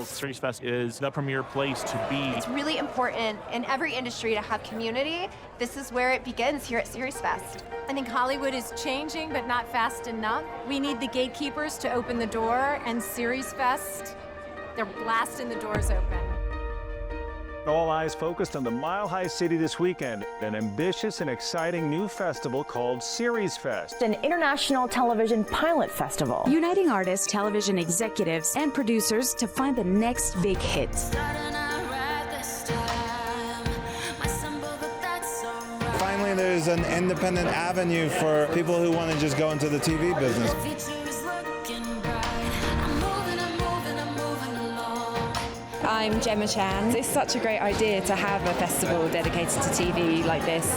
professionals, SeriesFest is the premier place to be. It's really important in every industry to have community. This is where it begins here at SeriesFest. I think Hollywood is changing, but not fast enough. We need the gatekeepers to open the door, and SeriesFest, they're blasting the doors open. All eyes focused on the Mile High City this weekend, an ambitious and exciting new festival called SeriesFest. An international television pilot festival. Uniting artists, television executives, and producers to find the next big hit. Finally, there's an independent avenue for people who want to just go into the TV business. I'm Gemma Chan. It's such a great idea to have a festival dedicated to TV like this.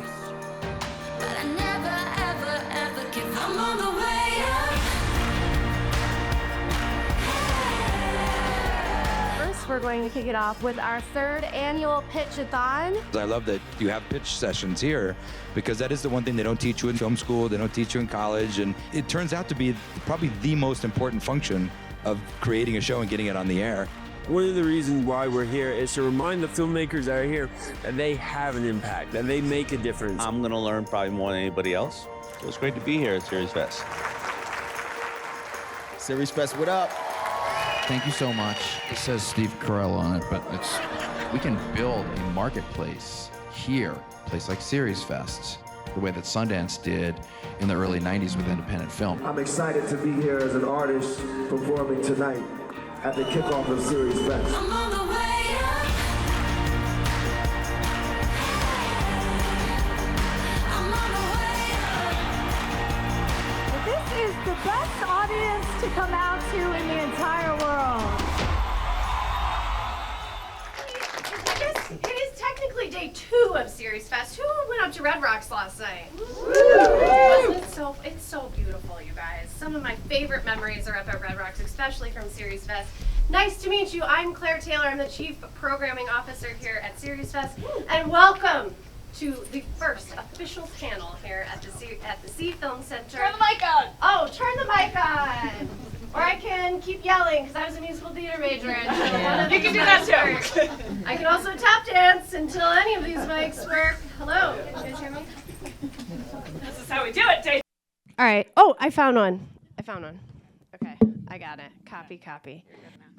First, we're going to kick it off with our third annual Pitch-a-thon. I love that you have pitch sessions here because that is the one thing they don't teach you in film school, they don't teach you in college, and it turns out to be probably the most important function of creating a show and getting it on the air. One of the reasons why we're here is to remind the filmmakers that are here that they have an impact, that they make a difference. I'm going to learn probably more than anybody else. So it's great to be here at SeriesFest. SeriesFest, what up? Thank you so much. It says Steve Carell on it, but we can build a marketplace here, a place like SeriesFest, the way that Sundance did in the early 90s with independent film. I'm excited to be here as an artist performing tonight at the kickoff of SeriesFest. I'm on the way up. I'm on the way up. This is the best audience to come out to in the entire world. It is technically day 2 of SeriesFest. Who went up to Red Rocks last night? It's so beautiful, you guys. Some of my favorite memories are up at Red Rocks, especially from SeriesFest. Nice to meet you. I'm Claire Taylor. I'm the Chief Programming Officer here at SeriesFest. And welcome to the first official panel here at the C Film Center. Turn the mic on! Oh, turn the mic on! Or I can keep yelling because I was a musical theater major. And You can do that too. I can also tap dance until any of these mics work. Hello, can you guys hear me? This is how we do it, Dave. All right. Oh, I found one. Okay, I got it. Copy.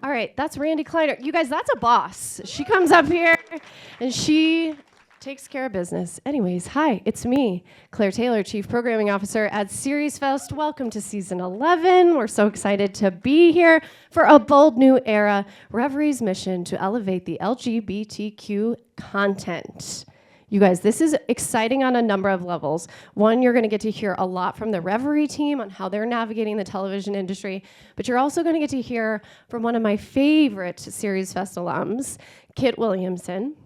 All right, that's Randy Kleiner. You guys, that's a boss. She comes up here and she takes care of business. Anyways, hi, it's me, Claire Taylor, Chief Programming Officer at SeriesFest. Welcome to season 11. We're so excited to be here for a bold new era, Revry's mission to elevate the LGBTQ content. You guys, this is exciting on a number of levels. One, you're going to get to hear a lot from the Revry team on how they're navigating the television industry, but you're also going to get to hear from one of my favorite SeriesFest alums, Kit Williamson,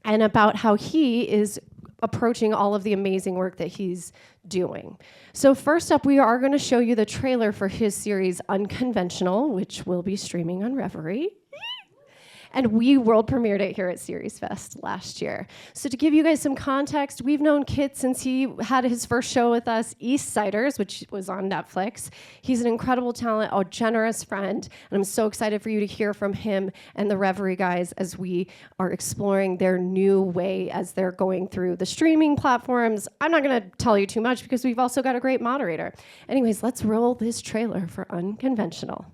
and about how he is approaching all of the amazing work that he's doing. So first up, we are going to show you the trailer for his series Unconventional, which will be streaming on Revry. And we world premiered it here at SeriesFest last year. So to give you guys some context, we've known Kit since he had his first show with us, Eastsiders, which was on Netflix. He's an incredible talent, a generous friend, and I'm so excited for you to hear from him and the Revry guys as we are exploring their new way as they're going through the streaming platforms. I'm not gonna tell you too much because we've also got a great moderator. Anyways, let's roll this trailer for Unconventional.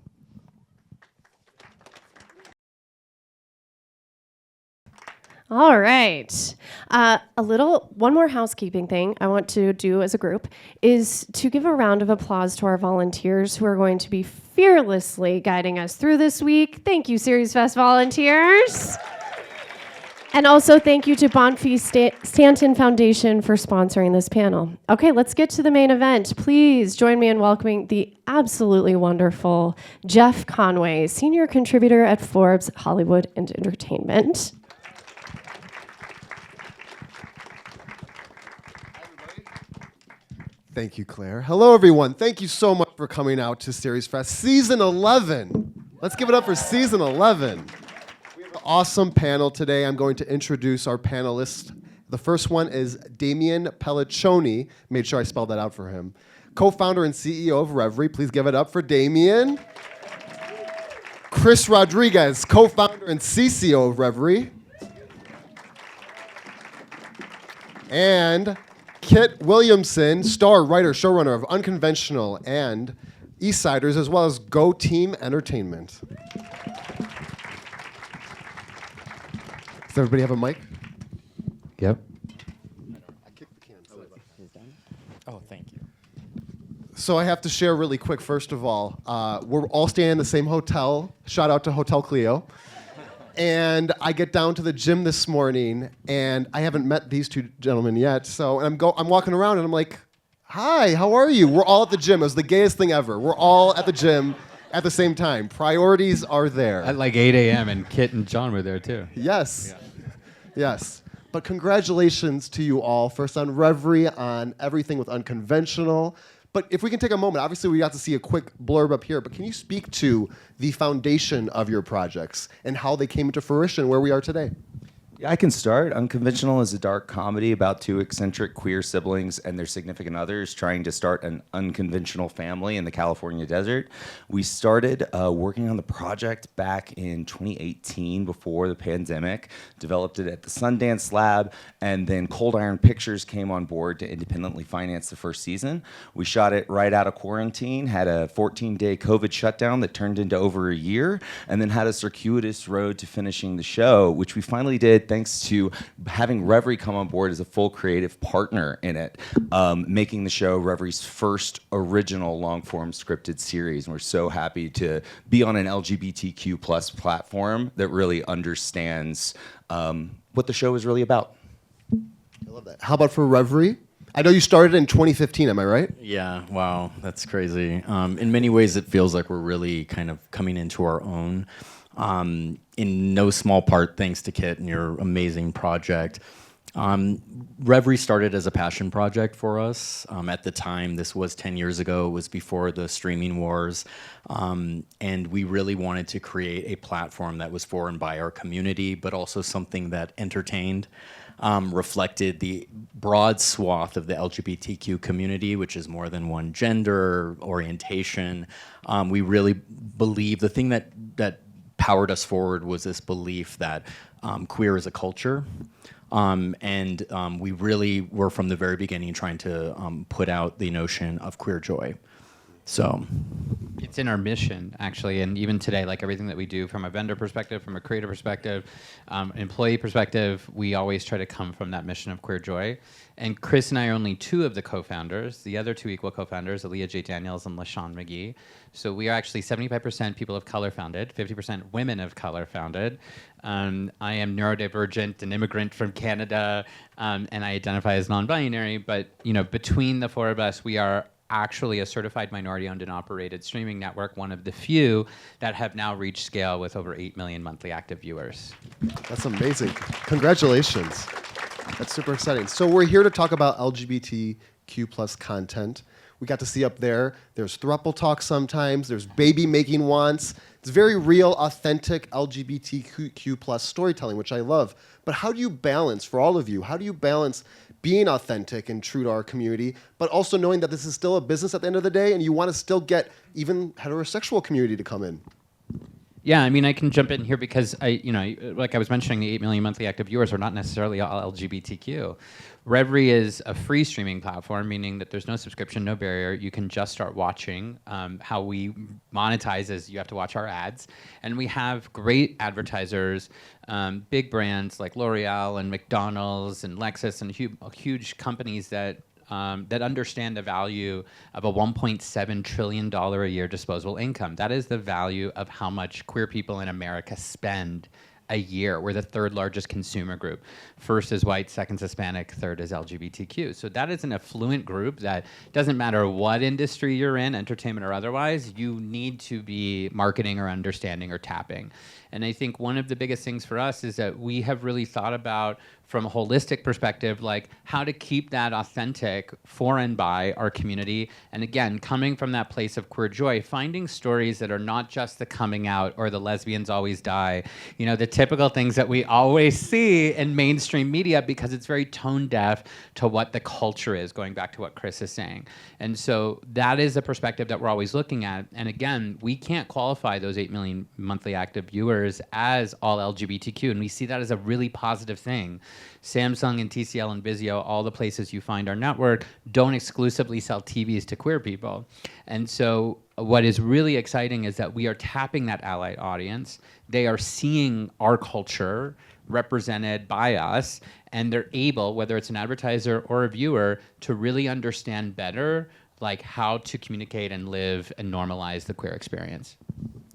All right. One more housekeeping thing I want to do as a group is to give a round of applause to our volunteers who are going to be fearlessly guiding us through this week. Thank you, SeriesFest volunteers. And also thank you to Bonfils Stanton Foundation for sponsoring this panel. Okay, let's get to the main event. Please join me in welcoming the absolutely wonderful Jeff Conway, senior contributor at Forbes Hollywood and Entertainment. Thank you, Claire. Hello, everyone. Thank you so much for coming out to SeriesFest Season 11. Let's give it up for Season 11. We have an awesome panel today. I'm going to introduce our panelists. The first one is Damian Pelliccione. Made sure I spelled that out for him. Co-founder and CEO of Revry. Please give it up for Damian. Chris Rodriguez, co-founder and CCO of Revry. And Kit Williamson, star, writer, showrunner of Unconventional and Eastsiders, as well as Go Team Entertainment. Does everybody have a mic? Yep. Oh, thank you. So I have to share really quick, first of all. We're all staying in the same hotel. Shout out to Hotel Clio. And I get down to the gym this morning, and I haven't met these two gentlemen yet. So I'm walking around, and I'm like, hi, how are you? We're all at the gym. It was the gayest thing ever. We're all at the gym at the same time. Priorities are there. At like 8 a.m. and Kit and John were there too. Yes. Yeah. Yes. But congratulations to you all. First on Revry, on everything with Unconventional. But if we can take a moment, obviously we got to see a quick blurb up here, but can you speak to the foundation of your projects and how they came into fruition where we are today? Yeah, I can start. Unconventional is a dark comedy about two eccentric queer siblings and their significant others trying to start an unconventional family in the California desert. We started working on the project back in 2018 before the pandemic, developed it at the Sundance Lab, and then Cold Iron Pictures came on board to independently finance the first season. We shot it right out of quarantine, had a 14-day COVID shutdown that turned into over a year, and then had a circuitous road to finishing the show, which we finally did thanks to having Revry come on board as a full creative partner in it, making the show Revry's first original long-form scripted series. And we're so happy to be on an LGBTQ plus platform that really understands what the show is really about. I love that. How about for Revry? I know you started in 2015, am I right? Yeah, wow, that's crazy. In many ways, it feels like we're really kind of coming into our own. In no small part thanks to Kit and your amazing project. Revry started as a passion project for us. At the time, this was 10 years ago, it was before the streaming wars, and we really wanted to create a platform that was for and by our community, but also something that entertained, reflected the broad swath of the LGBTQ community, which is more than one gender, orientation. We really believe the thing that powered us forward was this belief that queer is a culture. And we really were from the very beginning trying to put out the notion of queer joy. So it's in our mission, actually, and even today, like everything that we do from a vendor perspective, from a creator perspective, employee perspective, we always try to come from that mission of queer joy. And Chris and I are only two of the co-founders. The other two equal co-founders, Aaliyah J. Daniels and LaShawn McGee. So we are actually 75% people of color founded, 50% women of color founded. I am neurodivergent, an immigrant from Canada, and I identify as non-binary. But between the four of us, we are actually a certified minority-owned and operated streaming network, one of the few that have now reached scale with over 8 million monthly active viewers. That's amazing. Congratulations. That's super exciting. So we're here to talk about LGBTQ plus content. We got to see up there, there's throuple talk sometimes, there's baby making wants. It's very real, authentic LGBTQ plus storytelling, which I love. But how do you balance, for all of you, how do you balance being authentic and true to our community, but also knowing that this is still a business at the end of the day and you want to still get even heterosexual community to come in? Yeah, I mean, I can jump in here because like I was mentioning, the 8 million monthly active viewers are not necessarily all LGBTQ. Revry is a free streaming platform, meaning that there's no subscription, no barrier. You can just start watching. How we monetize is you have to watch our ads. And we have great advertisers, big brands like L'Oreal and McDonald's and Lexus and huge companies that understand the value of a $1.7 trillion a year disposable income. That is the value of how much queer people in America spend a year. We're the third largest consumer group. First is white, second is Hispanic, third is LGBTQ. So that is an affluent group that doesn't matter what industry you're in, entertainment or otherwise, you need to be marketing or understanding or tapping. And I think one of the biggest things for us is that we have really thought about, from a holistic perspective, like how to keep that authentic for and by our community. And again, coming from that place of queer joy, finding stories that are not just the coming out or the lesbians always die, you know, the typical things that we always see in mainstream media, because it's very tone deaf to what the culture is, going back to what Chris is saying. And so that is a perspective that we're always looking at. And again, we can't qualify those 8 million monthly active viewers as all LGBTQ, and we see that as a really positive thing. Samsung and TCL and Vizio, all the places you find our network, don't exclusively sell TVs to queer people. And so what is really exciting is that we are tapping that allied audience. They are seeing our culture represented by us, and they're able, whether it's an advertiser or a viewer, to really understand better like how to communicate and live and normalize the queer experience.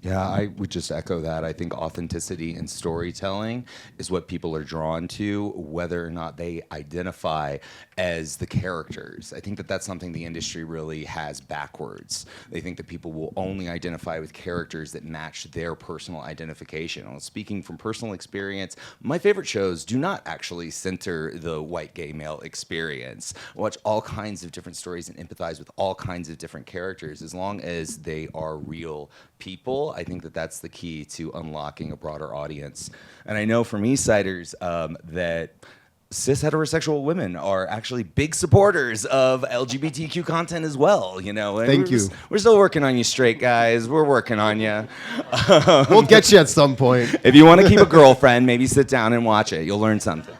Yeah, I would just echo that. I think authenticity in storytelling is what people are drawn to, whether or not they identify as the characters. I think that that's something the industry really has backwards. They think that people will only identify with characters that match their personal identification. Well, speaking from personal experience, my favorite shows do not actually center the white gay male experience. I watch all kinds of different stories and empathize with all kinds of different characters, as long as they are real people. I think that that's the key to unlocking a broader audience. And I know from Eastsiders that cis heterosexual women are actually big supporters of LGBTQ content as well, you know. And Thank you. We're still working on you, straight guys. We're working on you. We'll get you at some point. If you want to keep a girlfriend, maybe sit down and watch it. You'll learn something.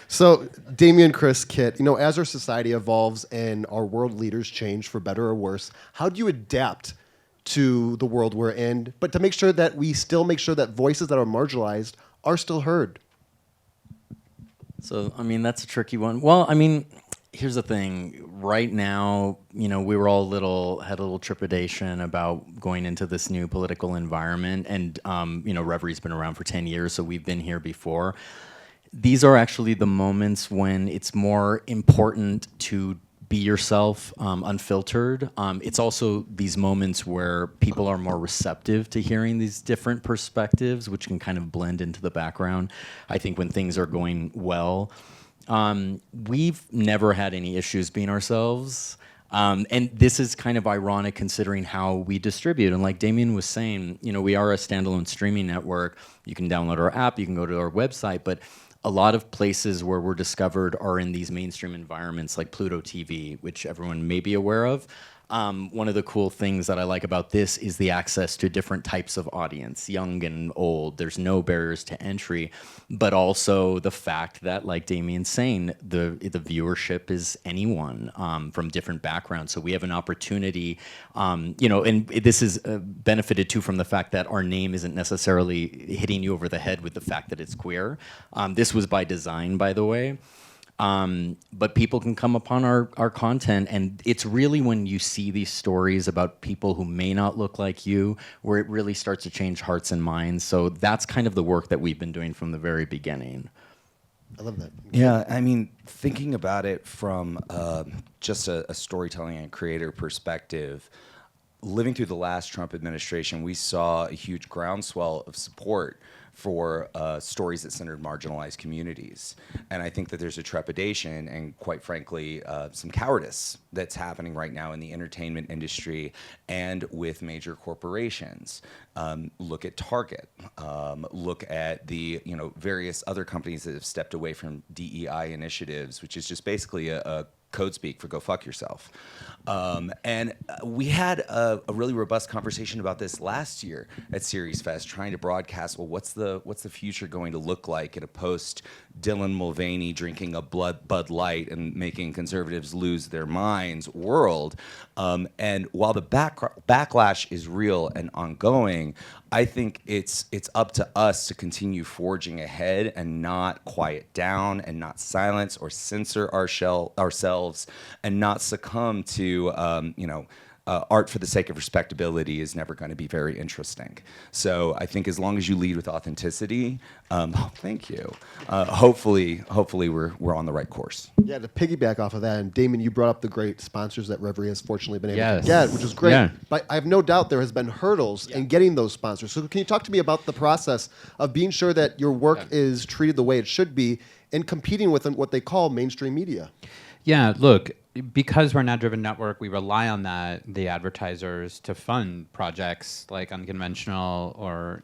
So, Damian, Chris, Kit, you know, as our society evolves and our world leaders change for better or worse, how do you adapt to the world we're in, but to make sure that we still make sure that voices that are marginalized are still heard? So, I mean, that's a tricky one. Well, I mean, here's the thing. Right now, you know, we were all had a little trepidation about going into this new political environment. And, you know, Revry's been around for 10 years, so we've been here before. These are actually the moments when it's more important to be yourself, unfiltered. It's also these moments where people are more receptive to hearing these different perspectives, which can kind of blend into the background. I think when things are going well, we've never had any issues being ourselves. And this is kind of ironic considering how we distribute. And like Damian was saying, you know, we are a standalone streaming network. You can download our app, you can go to our website, but a lot of places where we're discovered are in these mainstream environments like Pluto TV, which everyone may be aware of. One of the cool things that I like about this is the access to different types of audience, young and old. There's no barriers to entry, but also the fact that, like Damian's saying, the viewership is anyone from different backgrounds. So we have an opportunity, you know, and this is benefited too from the fact that our name isn't necessarily hitting you over the head with the fact that it's queer. This was by design, by the way. But people can come upon our content, and it's really when you see these stories about people who may not look like you where it really starts to change hearts and minds. So that's kind of the work that we've been doing from the very beginning. I love that. Yeah, I mean, thinking about it from just a storytelling and creator perspective, living through the last Trump administration, we saw a huge groundswell of support for stories that centered marginalized communities. And I think that there's a trepidation and, quite frankly, some cowardice that's happening right now in the entertainment industry and with major corporations. Look at Target. Look at the various other companies that have stepped away from DEI initiatives, which is just basically a code speak for go fuck yourself. And we had a really robust conversation about this last year at SeriesFest, trying to broadcast, well, what's the future going to look like in a post Dylan Mulvaney drinking a Bud Light and making conservatives lose their minds world. And while the backlash is real and ongoing, I think it's up to us to continue forging ahead and not quiet down and not silence or censor ourselves and not succumb to art for the sake of respectability is never going to be very interesting. So I think as long as you lead with authenticity, thank you. Hopefully we're on the right course. Yeah, to piggyback off of that, and Damian, you brought up the great sponsors that Revry has fortunately been able to get, which is great. Yeah. But I have no doubt there has been hurdles in getting those sponsors. So can you talk to me about the process of being sure that your work is treated the way it should be and competing with what they call mainstream media? Yeah, look, because we're an ad-driven network, we rely on the advertisers to fund projects like Unconventional or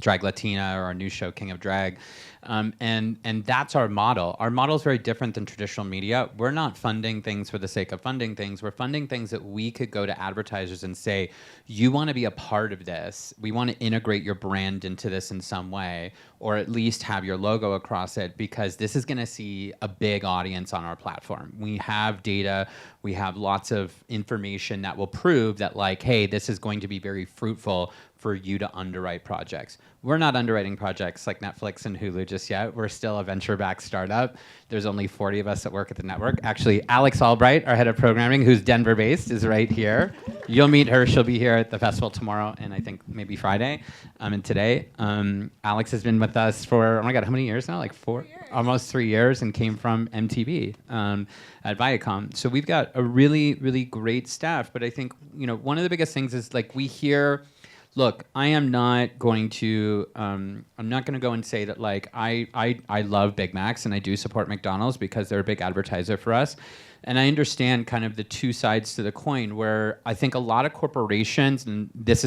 Drag Latina or our new show, King of Drag. And that's our model. Our model is very different than traditional media. We're not funding things for the sake of funding things. We're funding things that we could go to advertisers and say, you want to be a part of this. We want to integrate your brand into this in some way, or at least have your logo across it, because this is going to see a big audience on our platform. We have data, we have lots of information that will prove that, like, hey, this is going to be very fruitful for you to underwrite projects. We're not underwriting projects like Netflix and Hulu just yet. We're still a venture-backed startup. There's only 40 of us that work at the network. Actually, Alex Albright, our head of programming, who's Denver-based, is right here. You'll meet her. She'll be here at the festival tomorrow and I think maybe Friday and today. Alex has been with us for, oh my God, how many years now? Like almost 3 years, and came from MTV at Viacom. So we've got a really, really great staff. But I think, one of the biggest things is, like, we hear, look, I am not going to, I'm not going to go and say that, like, I love Big Macs and I do support McDonald's because they're a big advertiser for us. And I understand kind of the two sides to the coin, where I think a lot of corporations, and this,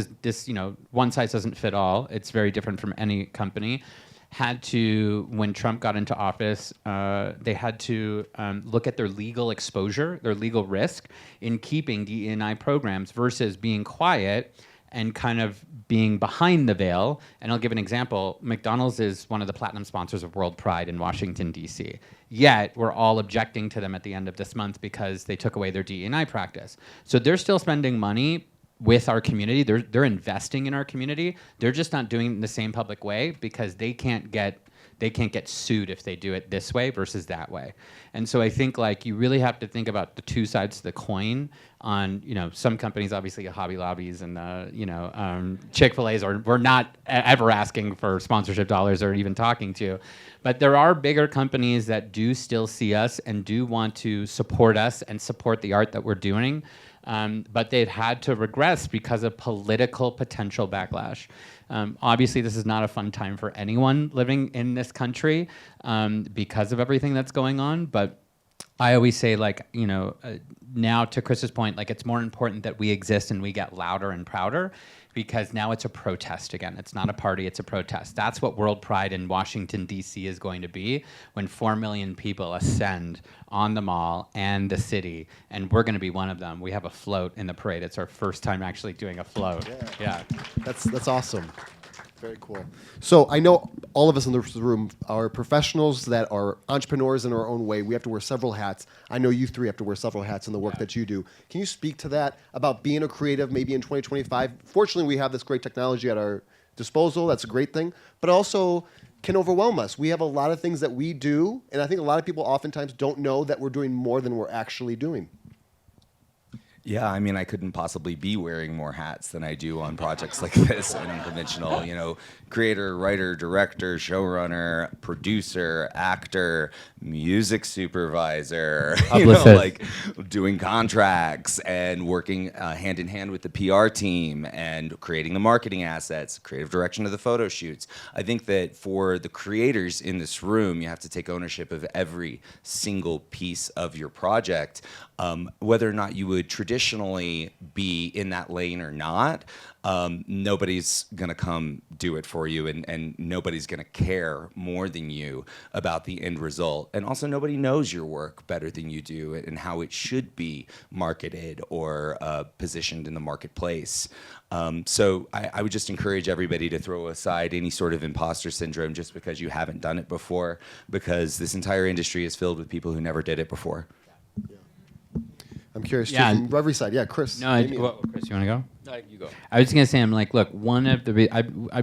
one size doesn't fit all. It's very different from any company. Had to, when Trump got into office, they had to look at their legal exposure, their legal risk in keeping DE&I programs versus being quiet and kind of being behind the veil. And I'll give an example. McDonald's is one of the platinum sponsors of World Pride in Washington, D.C. Yet, we're all objecting to them at the end of this month because they took away their DE&I practice. So they're still spending money with our community. They're investing in our community. They're just not doing it in the same public way because they can't get sued if they do it this way versus that way. And so I think, like, you really have to think about the two sides of the coin. On, some companies, obviously Hobby Lobbies and Chick-fil-A's, we're not ever asking for sponsorship dollars or even talking to. But there are bigger companies that do still see us and do want to support us and support the art that we're doing. But they've had to regress because of political potential backlash. Obviously, this is not a fun time for anyone living in this country because of everything that's going on. But I always say, like, now to Chris's point, like, it's more important that we exist and we get louder and prouder, because now it's a protest again. It's not a party, it's a protest. That's what World Pride in Washington, D.C. is going to be, when 4 million people ascend on the mall and the city, and we're going to be one of them. We have a float in the parade. It's our first time actually doing a float. Yeah. That's awesome. Very cool. So I know all of us in this room are professionals that are entrepreneurs in our own way. We have to wear several hats. I know you three have to wear several hats in the work that you do. Can you speak to that, about being a creative maybe in 2025? Fortunately, we have this great technology at our disposal. That's a great thing. But also can overwhelm us. We have a lot of things that we do, and I think a lot of people oftentimes don't know that we're doing more than we're actually doing. Yeah, I mean, I couldn't possibly be wearing more hats than I do on projects like this and Unconventional. Creator, writer, director, showrunner, producer, actor, music supervisor, like doing contracts and working hand in hand with the PR team and creating the marketing assets, creative direction of the photo shoots. I think that for the creators in this room, you have to take ownership of every single piece of your project. Whether or not you would traditionally be in that lane or not, nobody's going to come do it for you, and nobody's going to care more than you about the end result. And also, nobody knows your work better than you do and how it should be marketed or positioned in the marketplace. So I would just encourage everybody to throw aside any sort of imposter syndrome just because you haven't done it before, because this entire industry is filled with people who never did it before. I'm curious, too, from Revry side. Yeah, Chris. No, Chris, you want to go? You go. I was going to say, I'm like, look, one of the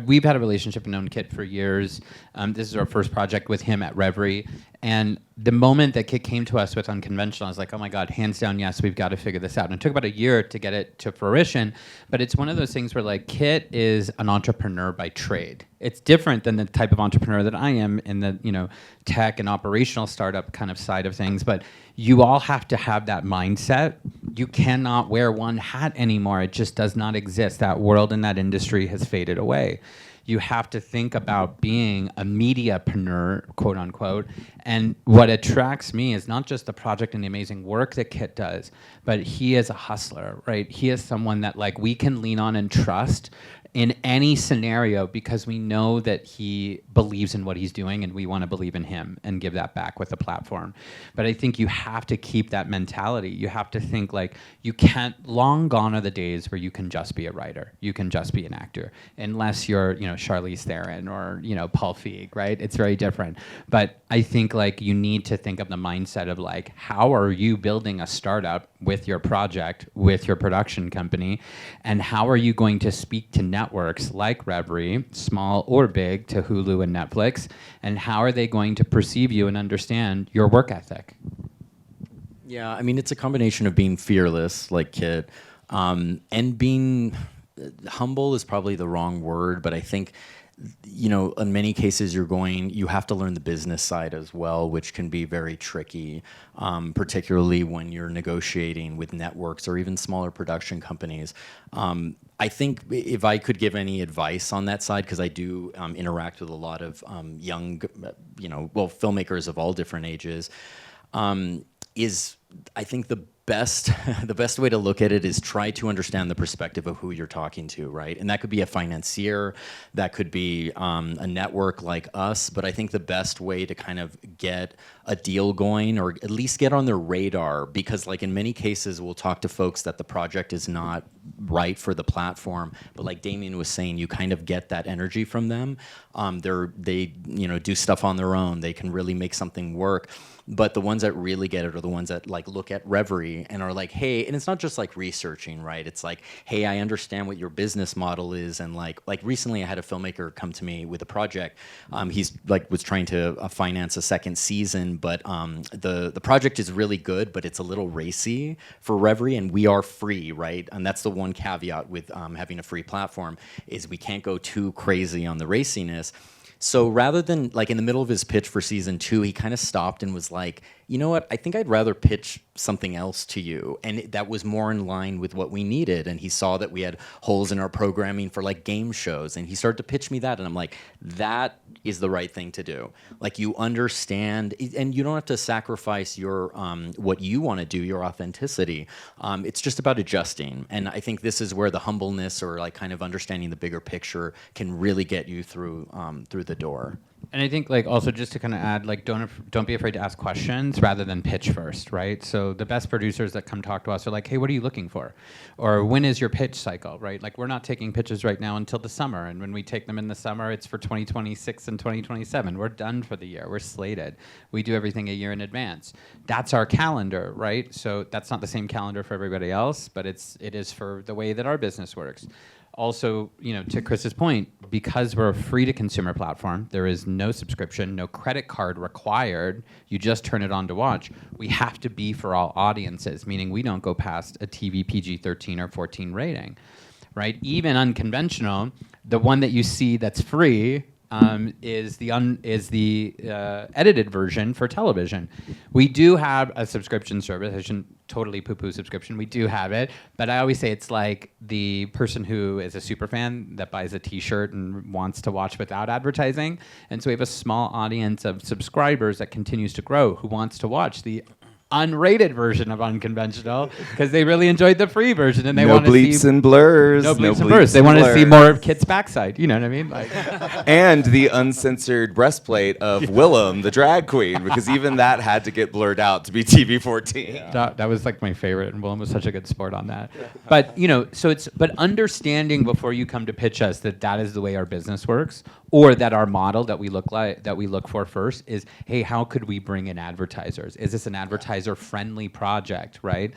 we've had a relationship and known Kit for years. This is our first project with him at Revry, and the moment that Kit came to us with Unconventional, I was like, oh my God, hands down, yes, we've got to figure this out. And it took about a year to get it to fruition, but it's one of those things where like Kit is an entrepreneur by trade. It's different than the type of entrepreneur that I am in the tech and operational startup kind of side of things, but you all have to have that mindset. You cannot wear one hat anymore. It just does not exist. That world and that industry has faded away. You have to think about being a mediapreneur, quote unquote. And what attracts me is not just the project and the amazing work that Kit does, but he is a hustler, right? He is someone that like we can lean on and trust in any scenario because we know that he believes in what he's doing and we want to believe in him and give that back with the platform. But I think you have to keep that mentality. You have to think like you can't, long gone are the days where you can just be a writer. You can just be an actor, unless you're, Charlize Theron or, Paul Feig, right? It's very different. But I think like you need to think of the mindset of like, how are you building a startup with your project, with your production company, and how are you going to speak to networks like Revry, small or big, to Hulu and Netflix, and how are they going to perceive you and understand your work ethic? Yeah, I mean, it's a combination of being fearless, like Kit, and being humble is probably the wrong word, but I think in many cases you have to learn the business side as well, which can be very tricky, particularly when you're negotiating with networks or even smaller production companies. I think if I could give any advice on that side, because I do interact with a lot of young, filmmakers of all different ages, is I think the best way to look at it is try to understand the perspective of who you're talking to, right? And that could be a financier, that could be a network like us, but I think the best way to kind of get a deal going, or at least get on their radar, because like in many cases we'll talk to folks that the project is not right for the platform, but like Damian was saying, you kind of get that energy from them. They do stuff on their own, they can really make something work. But the ones that really get it are the ones that like look at Revry and are like, hey, and it's not just like researching, right? It's like, hey, I understand what your business model is, and like recently I had a filmmaker come to me with a project. He's like was trying to finance a second season, but the project is really good, but it's a little racy for Revry, and we are free, right? And that's the one caveat with having a free platform, is we can't go too crazy on the raciness. So rather than, like, in the middle of his pitch for season 2, he kind of stopped and was like, you know what, I think I'd rather pitch something else to you. And that was more in line with what we needed. And he saw that we had holes in our programming for like game shows. And he started to pitch me that. And I'm like, that is the right thing to do. Like, you understand, and you don't have to sacrifice your what you want to do, your authenticity. It's just about adjusting. And I think this is where the humbleness, or like kind of understanding the bigger picture, can really get you through the door. And I think, like, also just to kind of add, like, don't be afraid to ask questions rather than pitch first, right? So the best producers that come talk to us are like, hey, what are you looking for? Or when is your pitch cycle, right? Like, we're not taking pitches right now until the summer. And when we take them in the summer, it's for 2026 and 2027. We're done for the year. We're slated. We do everything a year in advance. That's our calendar, right? So that's not the same calendar for everybody else, but it is for the way that our business works. Also, to Chris's point, because we're a free-to-consumer platform, there is no subscription, no credit card required. You just turn it on to watch. We have to be for all audiences, meaning we don't go past a TV PG-13 or 14 rating, right? Even Unconventional, the one that you see that's free, is the edited version for television. We do have a subscription service. I shouldn't totally poo-poo subscription. We do have it, but I always say it's like the person who is a super fan that buys a T-shirt and wants to watch without advertising. And so we have a small audience of subscribers that continues to grow who wants to watch the unrated version of Unconventional because they really enjoyed the free version and they want to see bleeps and blurs. No bleeps and blurs. They want to see more of Kit's backside. You know what I mean? Like, and the uncensored breastplate of Willem, the drag queen, because even that had to get blurred out to be TV 14. Yeah. That was like my favorite, and Willem was such a good sport on that. But so but understanding before you come to pitch us that is the way our business works, or that our model that we look for first is, hey, how could we bring in advertisers? Is this an advertiser-friendly project, right?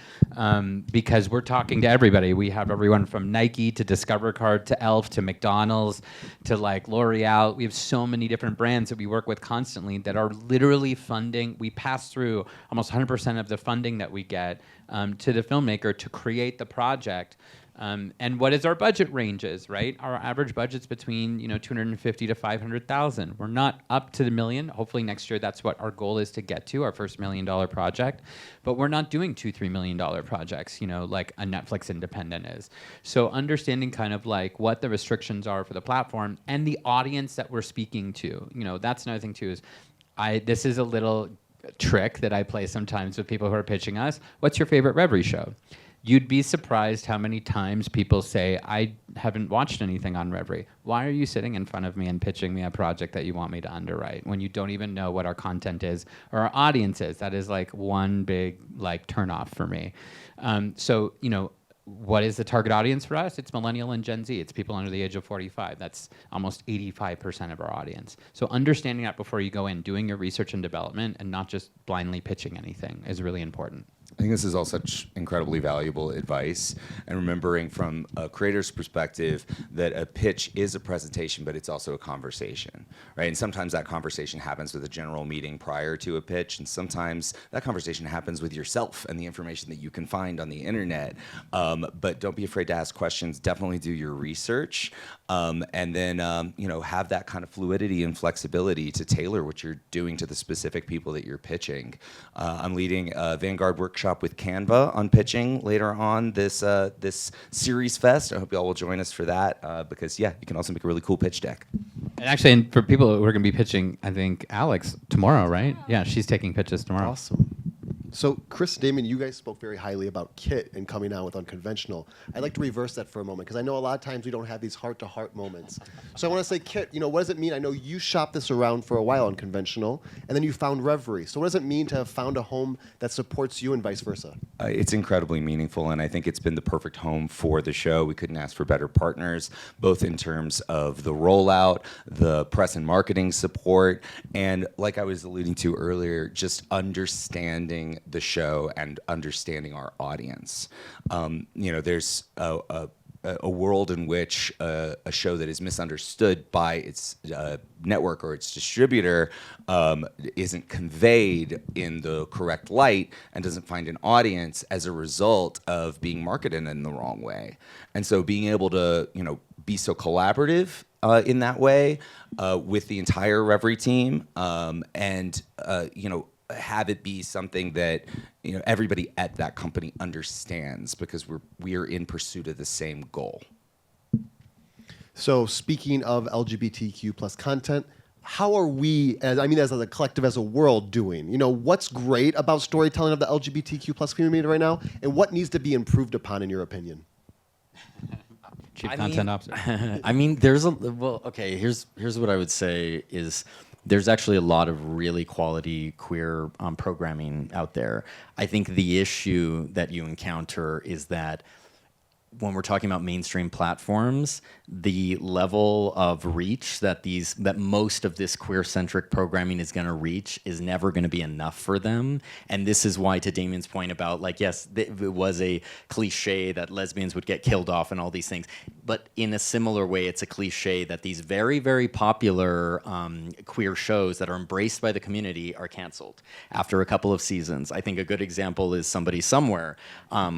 Because we're talking to everybody. We have everyone from Nike to Discover Card to Elf to McDonald's to like L'Oreal. We have so many different brands that we work with constantly that are literally funding. We pass through almost 100% of the funding that we get to the filmmaker to create the project. And what is our budget ranges, right? Our average budget's between 250 to 500,000. We're not up to the million. Hopefully next year that's what our goal is to get to, our first $1 million project. But we're not doing $2-3 million projects, like a Netflix independent is. So understanding kind of like what the restrictions are for the platform and the audience that we're speaking to. That's another thing too. Is this is a little trick that I play sometimes with people who are pitching us. What's your favorite Revry show? You'd be surprised how many times people say, I haven't watched anything on Revry. Why are you sitting in front of me and pitching me a project that you want me to underwrite when you don't even know what our content is or our audience is? That is like one big turnoff for me. So, what is the target audience for us? It's millennial and Gen Z. It's people under the age of 45. That's almost 85% of our audience. So understanding that before you go in, doing your research and development and not just blindly pitching anything is really important. I think this is all such incredibly valuable advice, and remembering from a creator's perspective that a pitch is a presentation, but it's also a conversation, right? And sometimes that conversation happens with a general meeting prior to a pitch, and sometimes that conversation happens with yourself and the information that you can find on the internet. But don't be afraid to ask questions. Definitely do your research, and then have that kind of fluidity and flexibility to tailor what you're doing to the specific people that you're pitching. I'm leading a Vanguard workshop with Canva on pitching later on this SeriesFest. I hope you all will join us for that because you can also make a really cool pitch deck. And actually, and for people who are going to be pitching, I think Alex tomorrow, right? Yeah, she's taking pitches tomorrow. Awesome. So Chris, Damian, you guys spoke very highly about Kit and coming out with unconventional. I'd like to reverse that for a moment because I know a lot of times we don't have these heart-to-heart moments. So I want to say, Kit, what does it mean? I know you shopped this around for a while, unconventional, and then you found Revry. So what does it mean to have found a home that supports you and vice versa? It's incredibly meaningful, and I think it's been the perfect home for the show. We couldn't ask for better partners, both in terms of the rollout, the press and marketing support, and like I was alluding to earlier, just understanding the show and understanding our audience. There's a world in which a show that is misunderstood by its network or its distributor isn't conveyed in the correct light and doesn't find an audience as a result of being marketed in the wrong way. And so being able to, be so collaborative in that way with the entire Revry team and have it be something that everybody at that company understands because we are in pursuit of the same goal. So speaking of LGBTQ plus content, how are we, as a collective, as a world, doing? What's great about storytelling of the LGBTQ plus community right now, and what needs to be improved upon, in your opinion? Chief Content Officer. Here's what I would say is there's actually a lot of really quality queer programming out there. I think the issue that you encounter is that when we're talking about mainstream platforms, the level of reach that most of this queer-centric programming is going to reach is never going to be enough for them. And this is why, to Damian's point about, yes, it was a cliche that lesbians would get killed off and all these things. But in a similar way, it's a cliche that these very, very popular queer shows that are embraced by the community are canceled after a couple of seasons. I think a good example is Somebody Somewhere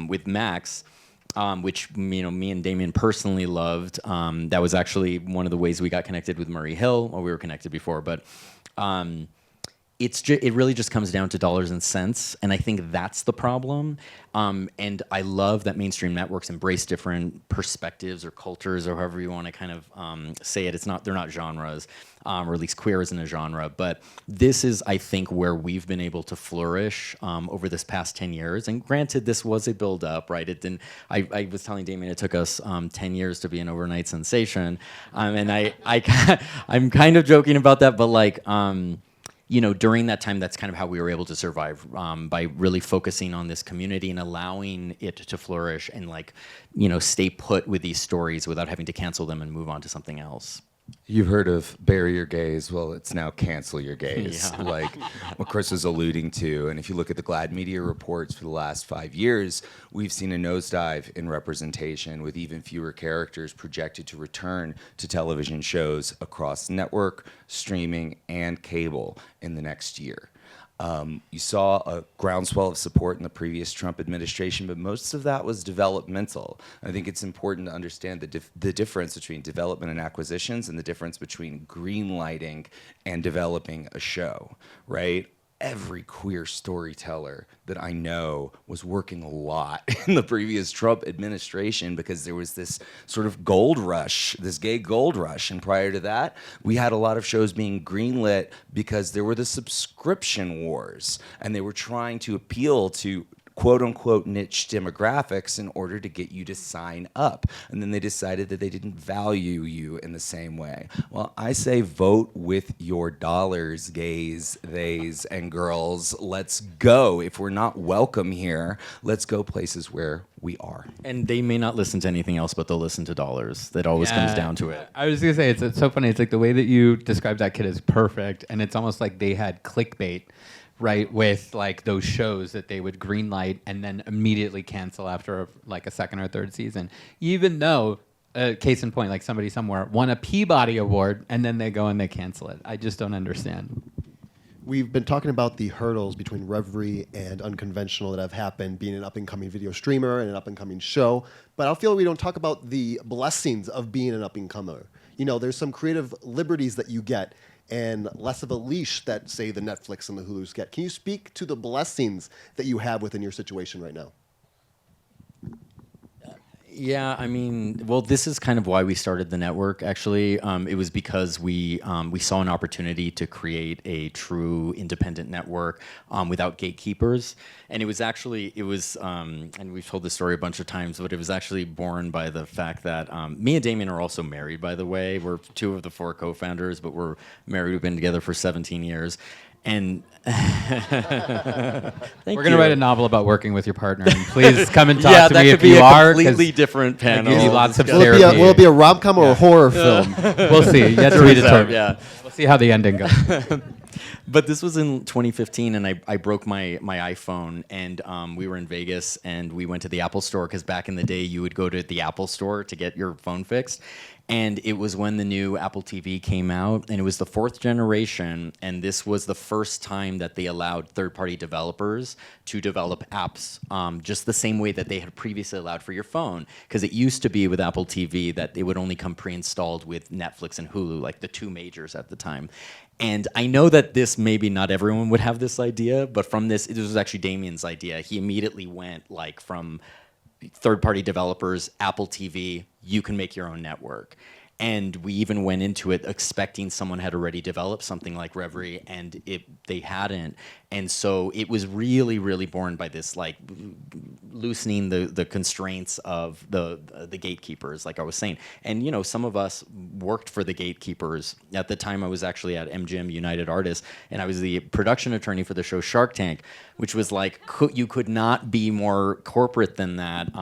with Max. Which me and Damian personally loved. That was actually one of the ways we got connected with Murray Hill. Well, we were connected before, but it really just comes down to dollars and cents, and I think that's the problem. And I love that mainstream networks embrace different perspectives or cultures, or however you want to kind of say it. They're not genres, or at least queer isn't a genre. But this is, I think, where we've been able to flourish over this past 10 years. And granted, this was a build-up, right? It didn't. I was telling Damian it took us 10 years to be an overnight sensation, and I'm kind of joking about that, but during that time, that's kind of how we were able to survive, by really focusing on this community and allowing it to flourish and stay put with these stories without having to cancel them and move on to something else. You've heard of bury your gays. Well, it's now cancel your gays, Yeah. like what Chris was alluding to. And if you look at the GLAAD media reports for the last 5 years, we've seen a nosedive in representation, with even fewer characters projected to return to television shows across network, streaming, and cable in the next year. You saw a groundswell of support in the previous Trump administration, but most of that was developmental. I think it's important to understand the difference between development and acquisitions, and the difference between greenlighting and developing a show, right? Every queer storyteller that I know was working a lot in the previous Trump administration, because there was this sort of gold rush, this gay gold rush. And prior to that, we had a lot of shows being greenlit because there were the subscription wars, and they were trying to appeal to quote unquote niche demographics in order to get you to sign up. And then they decided that they didn't value you in the same way. Well, I say vote with your dollars, gays, theys, and girls. Let's go. If we're not welcome here, let's go places where we are. And they may not listen to anything else, but they'll listen to dollars. That always comes down to it. I was gonna say, it's so funny. It's like the way that you describe that kid is perfect, and it's almost like they had clickbait, right, with like those shows that they would greenlight and then immediately cancel after like a second or third season, even though, case in point, like somebody somewhere won a Peabody Award and then they go and they cancel it. I just don't understand. We've been talking about the hurdles between Revry and unconventional that have happened, being an up-and-coming video streamer and an up-and-coming show, but I feel we don't talk about the blessings of being an up-and-comer. You know, there's some creative liberties that you get, and less of a leash that, say, the Netflix and the Hulus get. Can you speak to the blessings that you have within your situation right now? Yeah, I mean, well, this is kind of why we started the network, actually. It was because we saw an opportunity to create a true independent network without gatekeepers. And it was actually, and we've told this story a bunch of times, but it was actually born by the fact that me and Damian are also married, by the way. We're 2 of the 4 co-founders, but we're married. We've been together for 17 years. And we're going to write a novel about working with your partner, and please come and talk to me if you are. Completely different panel. I give you lots of will therapy. Will it be a rom-com or a horror film? We'll see. You have to read it. Yeah. We'll see how the ending goes. But this was in 2015, and I broke my iPhone, and we were in Vegas, and we went to the Apple store, because back in the day, you would go to the Apple store to get your phone fixed. And it was when the new Apple TV came out, and it was the 4th generation, and this was the first time that they allowed third-party developers to develop apps just the same way that they had previously allowed for your phone. Because it used to be with Apple TV that they would only come pre-installed with Netflix and Hulu, like the 2 majors at the time. And I know that this, maybe not everyone would have this idea, but from this was actually Damian's idea. He immediately went like from third-party developers, Apple TV, you can make your own network. And we even went into it expecting someone had already developed something like Revry, and they hadn't. And so it was really, really born by this, like, loosening the constraints of the gatekeepers, like I was saying. And, you know, some of us worked for the gatekeepers. At the time, I was actually at MGM United Artists, and I was the production attorney for the show Shark Tank, which was like, you could not be more corporate than that.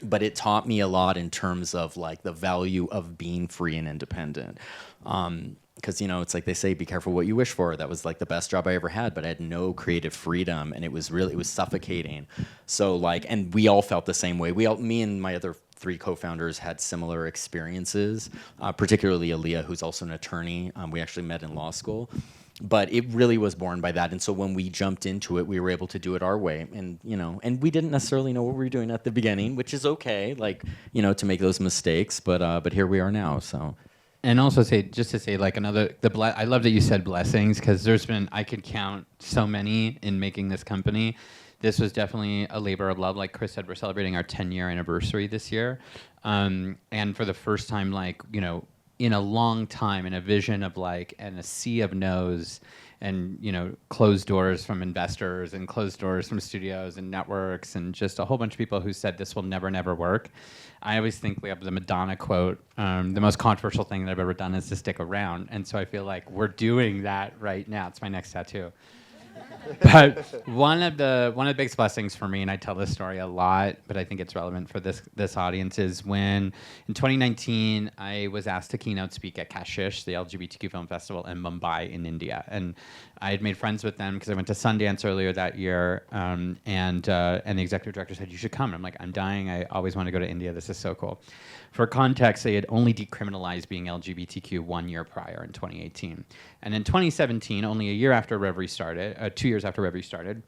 But it taught me a lot in terms of, like, the value of being free and independent. Because, you know, it's like they say, be careful what you wish for. That was like the best job I ever had, but I had no creative freedom, and it was suffocating. So, like, and we all felt the same way. Me and my other 3 co-founders had similar experiences, particularly Aaliyah, who's also an attorney. We actually met in law school. But it really was born by that. And so when we jumped into it, we were able to do it our way. And, you know, and we didn't necessarily know what we were doing at the beginning, which is okay, like, you know, to make those mistakes. But here we are now, so. And also just to say like I love that you said blessings, because I could count so many in making this company. This was definitely a labor of love. Like Chris said, we're celebrating our 10-year anniversary this year. And for the first time, like, you know, in a long time, in a vision of like, and a sea of no's, and, you know, closed doors from investors and closed doors from studios and networks, and just a whole bunch of people who said this will never, never work. I always think we have the Madonna quote, the most controversial thing that I've ever done is to stick around. And so I feel like we're doing that right now. It's my next tattoo. But one of the biggest blessings for me, and I tell this story a lot, but I think it's relevant for this audience, is when in 2019 I was asked to keynote speak at Kashish, the LGBTQ film festival in Mumbai in India, and I had made friends with them because I went to Sundance earlier that year, and the executive director said, "You should come." And I'm like, "I'm dying. I always want to go to India. This is so cool." For context, they had only decriminalized being LGBTQ 1 year prior in 2018. And in 2017, only a year after Revry started, 2 years after Revry started,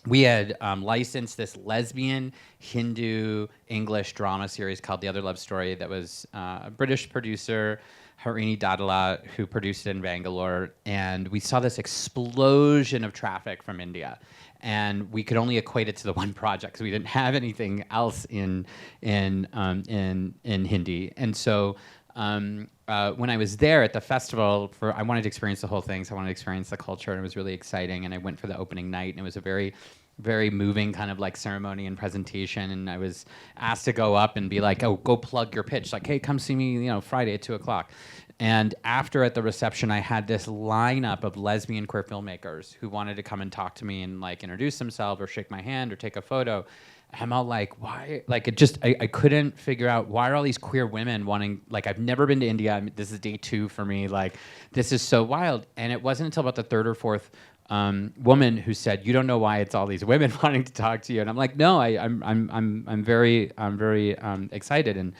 we had licensed this lesbian Hindu English drama series called The Other Love Story that was a British producer, Harini Dadala, who produced it in Bangalore. And we saw this explosion of traffic from India. And we could only equate it to the one project because we didn't have anything else in Hindi. And so when I was there at the festival, I wanted to experience the whole thing. So I wanted to experience the culture, and it was really exciting. And I went for the opening night, and it was a very, very moving kind of like ceremony and presentation. And I was asked to go up and be like, "Oh, go plug your pitch. Like, hey, come see me, Friday at 2:00. And after at the reception, I had this lineup of lesbian queer filmmakers who wanted to come and talk to me and like introduce themselves or shake my hand or take a photo. I'm all like, why? Like, I couldn't figure out why are all these queer women wanting, like, I've never been to India. This is day 2 for me. Like, this is so wild. And it wasn't until about the 3rd or 4th woman who said, "You don't know why it's all these women wanting to talk to you." And I'm like, "No, I'm very excited and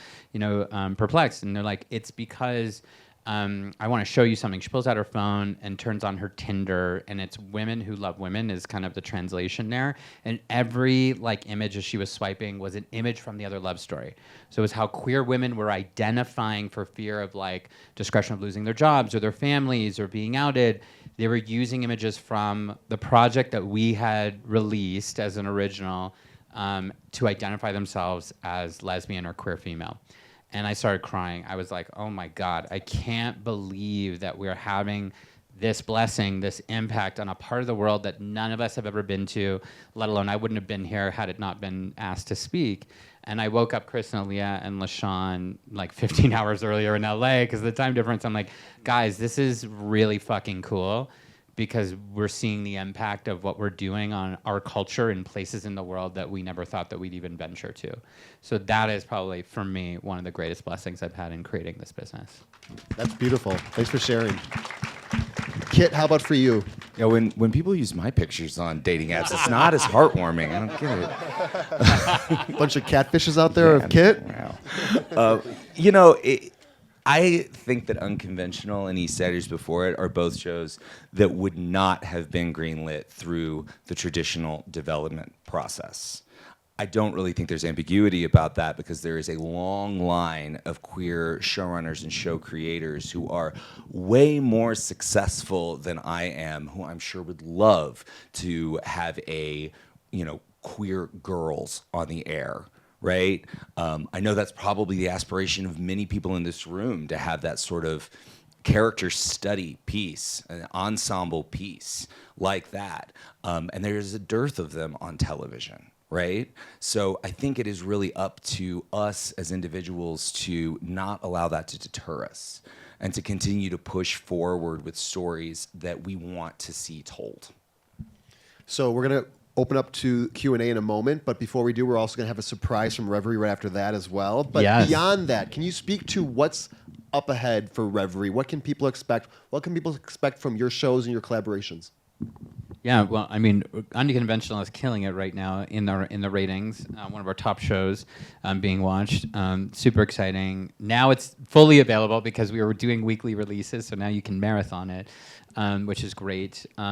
perplexed." And they're like, "It's because I want to show you something." She pulls out her phone and turns on her Tinder, and it's women who love women is kind of the translation there. And every like image as she was swiping was an image from The Other Love Story. So it was how queer women were identifying for fear of like discretion of losing their jobs or their families or being outed. They were using images from the project that we had released as an original to identify themselves as lesbian or queer female. And I started crying. I was like, "Oh my God, I can't believe that we're having this blessing, this impact on a part of the world that none of us have ever been to, let alone I wouldn't have been here had it not been asked to speak." And I woke up Chris and Aaliyah and LaShawn like 15 hours earlier in LA because of the time difference. I'm like, "Guys, this is really fucking cool." Because we're seeing the impact of what we're doing on our culture in places in the world that we never thought that we'd even venture to. So that is probably, for me, one of the greatest blessings I've had in creating this business. That's beautiful. Thanks for sharing. Kit, how about for you? Yeah, when people use my pictures on dating apps, it's not as heartwarming. I don't get it. Bunch of catfishes out there of Kit? Wow. I think that Unconventional and E-Setters before it are both shows that would not have been greenlit through the traditional development process. I don't really think there's ambiguity about that because there is a long line of queer showrunners and show creators who are way more successful than I am, who I'm sure would love to have queer girls on the air. Right? I know that's probably the aspiration of many people in this room to have that sort of character study piece, an ensemble piece like that. And there's a dearth of them on television, right? So I think it is really up to us as individuals to not allow that to deter us and to continue to push forward with stories that we want to see told. So we're going to open up to Q&A in a moment, but before we do, we're also going to have a surprise from Revry right after that as well. But beyond that, can you speak to what's up ahead for Revry? What can people expect? What can people expect from your shows and your collaborations? Yeah, well, I mean, Unconventional is killing it right now in the ratings. One of our top shows being watched. Super exciting. Now it's fully available because we were doing weekly releases, so now you can marathon it. Which is great. We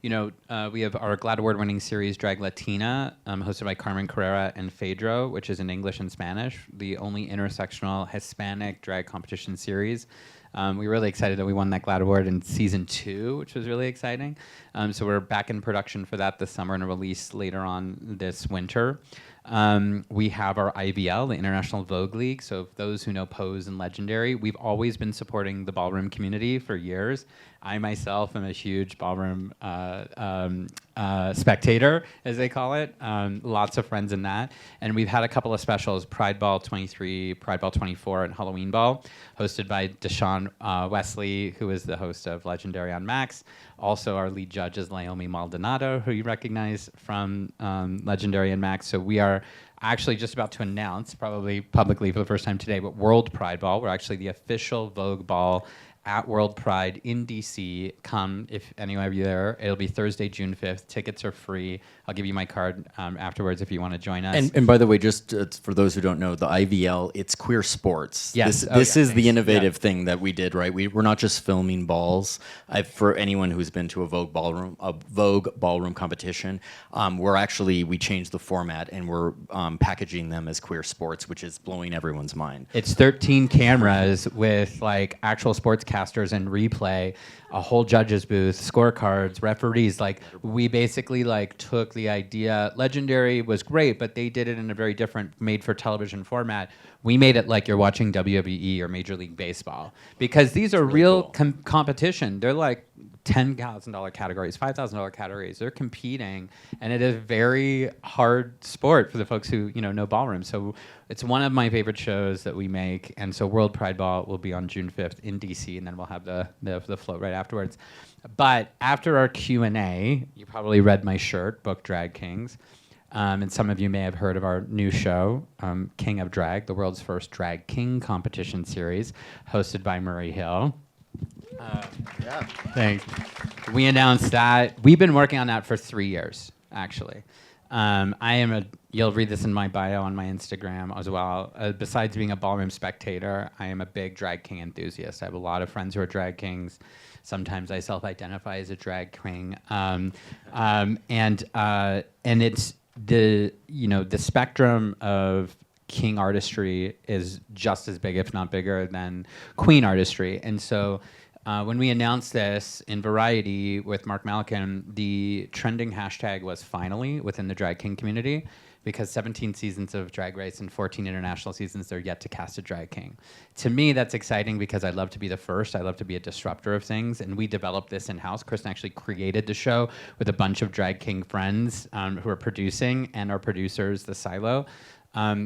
have our GLAAD Award-winning series, Drag Latina, hosted by Carmen Carrera and Phaedro, which is in English and Spanish, the only intersectional Hispanic drag competition series. We were really excited that we won that GLAAD Award in season 2, which was really exciting. So we're back in production for that this summer and a release later on this winter. We have our IVL, the International Vogue League. So those who know Pose and Legendary, we've always been supporting the ballroom community for years. I myself am a huge ballroom spectator, as they call it. Lots of friends in that. And we've had a couple of specials, Pride Ball 23, Pride Ball 24, and Halloween Ball, hosted by Deshaun Wesley, who is the host of Legendary on Max. Also, our lead judge is Naomi Maldonado, who you recognize from Legendary and Max. So we are actually just about to announce, probably publicly for the first time today, but World Pride Ball. We're actually the official Vogue Ball at World Pride in DC. Come if any of you there. It'll be Thursday, June 5th. Tickets are free. I'll give you my card afterwards if you want to join us. And by the way, just for those who don't know, the IVL, it's queer sports. Yes. This is the innovative thing that we did, right? We're not just filming balls. For anyone who's been to a Vogue ballroom competition, we changed the format and we're packaging them as queer sports, which is blowing everyone's mind. It's 13 cameras with like actual sportscasters and replay, a whole judges booth, scorecards, referees. Like we basically like took the idea. Legendary was great, but they did it in a very different made-for-television format. We made it like you're watching WWE or Major League Baseball because these are real competition. They're like $10,000 categories, $5,000 categories. They're competing, and it is a very hard sport for the folks who know ballroom. So it's one of my favorite shows that we make. And so World Pride Ball will be on June 5th in DC, and then we'll have the float right afterwards. But after our Q&A, you probably read my shirt, Book Drag Kings. And some of you may have heard of our new show, King of Drag, the world's first drag king competition series, hosted by Murray Hill. Thanks. We announced that. We've been working on that for 3 years, actually. You'll read this in my bio on my Instagram as well. Besides being a ballroom spectator, I am a big drag king enthusiast. I have a lot of friends who are drag kings. Sometimes I self-identify as a drag king. And it's the spectrum of king artistry is just as big, if not bigger, than queen artistry. And so when we announced this in Variety with Mark Malkin, the trending hashtag was finally within the drag king community, because 17 seasons of Drag Race and 14 international seasons, they're yet to cast a drag king. To me, that's exciting because I love to be the first. I love to be a disruptor of things, and we developed this in-house. Kristen actually created the show with a bunch of drag king friends who are producing, and our producers, The Silo.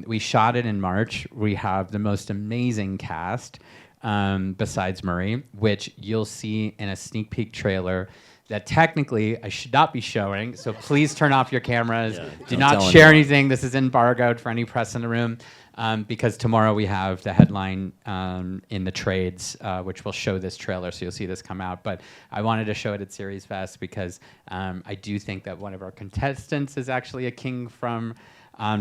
We shot it in March. We have the most amazing cast besides Murray, which you'll see in a sneak peek trailer that technically I should not be showing, so please turn off your cameras. Do not share anything. This is embargoed for any press in the room, because tomorrow we have the headline in the trades, which will show this trailer, so you'll see this come out. But I wanted to show it at SeriesFest because I do think that one of our contestants is actually a king from